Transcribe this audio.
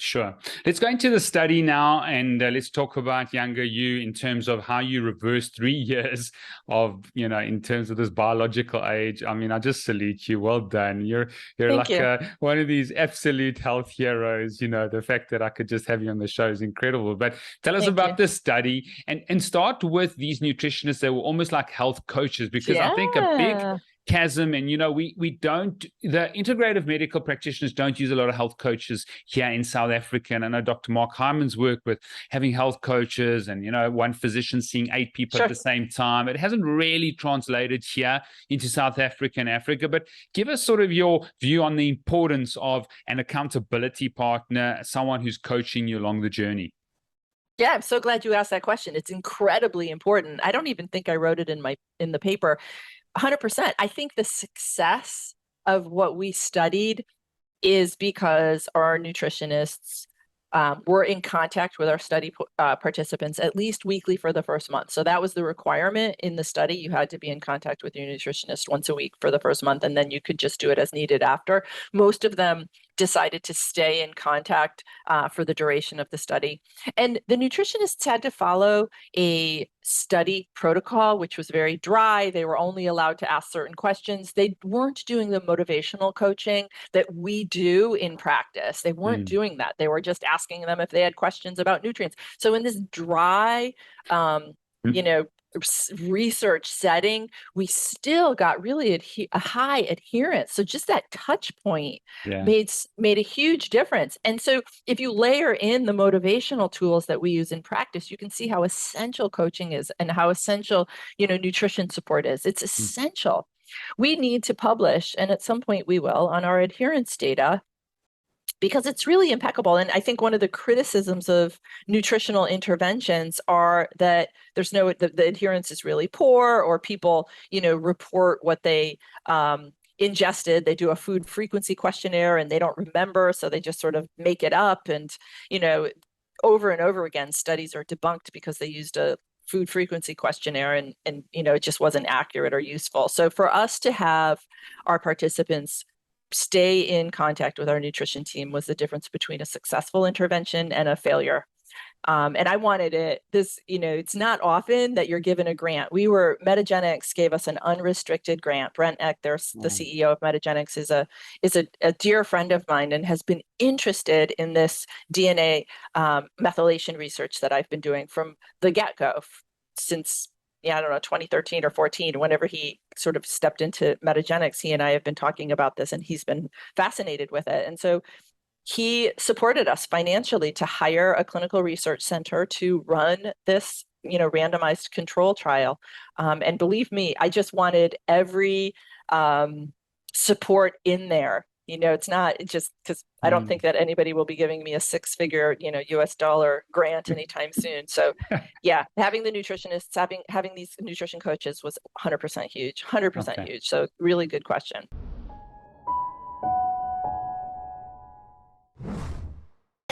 Sure. Let's go into the study now, and let's talk about younger you in terms of how you reverse 3 years of, in terms of this biological age. I mean, I just salute you. Well done. You're Thank like you. one of these absolute health heroes. The fact that I could just have you on the show is incredible. But tell us Thank about you. this study, and start with these nutritionists that were almost like health coaches, because I think a big Yeah. chasm, and we don't, the integrative medical practitioners don't use a lot of health coaches here in South Africa. And I know Dr. Mark Hyman's work with having health coaches and one physician seeing 8 people at Sure. the same time. It hasn't really translated here into South Africa and Africa. But give us sort of your view on the importance of an accountability partner, someone who's coaching you along the journey. Yeah, I'm so glad you asked that question. It's incredibly important. I don't even think I wrote it in the paper. 100%. I think the success of what we studied is because our nutritionists were in contact with our study participants at least weekly for the first month. So that was the requirement in the study. You had to be in contact with your nutritionist once a week for the first month, and then you could just do it as needed after. Most of them decided to stay in contact for the duration of the study. And the nutritionists had to follow a study protocol, which was very dry. They were only allowed to ask certain questions. They weren't doing the motivational coaching that we do in practice. They weren't doing that. They were just asking them if they had questions about nutrients. So in this dry, research setting, we still got really a high adherence. So just that touch point made a huge difference. And so if you layer in the motivational tools that we use in practice, you can see how essential coaching is and how essential, nutrition support is. It's essential. We need to publish, and at some point we will, on our adherence data, because it's really impeccable. And I think one of the criticisms of nutritional interventions are that the adherence is really poor, or people, report what they ingested. They do a food frequency questionnaire and they don't remember, so they just sort of make it up. And, over and over again, studies are debunked because they used a food frequency questionnaire and it just wasn't accurate or useful. So for us to have our participants stay in contact with our nutrition team was the difference between a successful intervention and a failure. And I wanted it's not often that you're given a grant. Metagenics gave us an unrestricted grant. Brent Eck, the CEO of Metagenics, is a dear friend of mine and has been interested in this DNA methylation research that I've been doing from the get-go since 2013 or 14, whenever he sort of stepped into Metagenics. He and I have been talking about this, and he's been fascinated with it. And so he supported us financially to hire a clinical research center to run this, randomized control trial. And believe me, I just wanted every support in there. It's not just because I don't think that anybody will be giving me a 6-figure, US dollar grant anytime soon. So yeah, having the nutritionists, having these nutrition coaches was 100% huge, 100% huge. So really good question.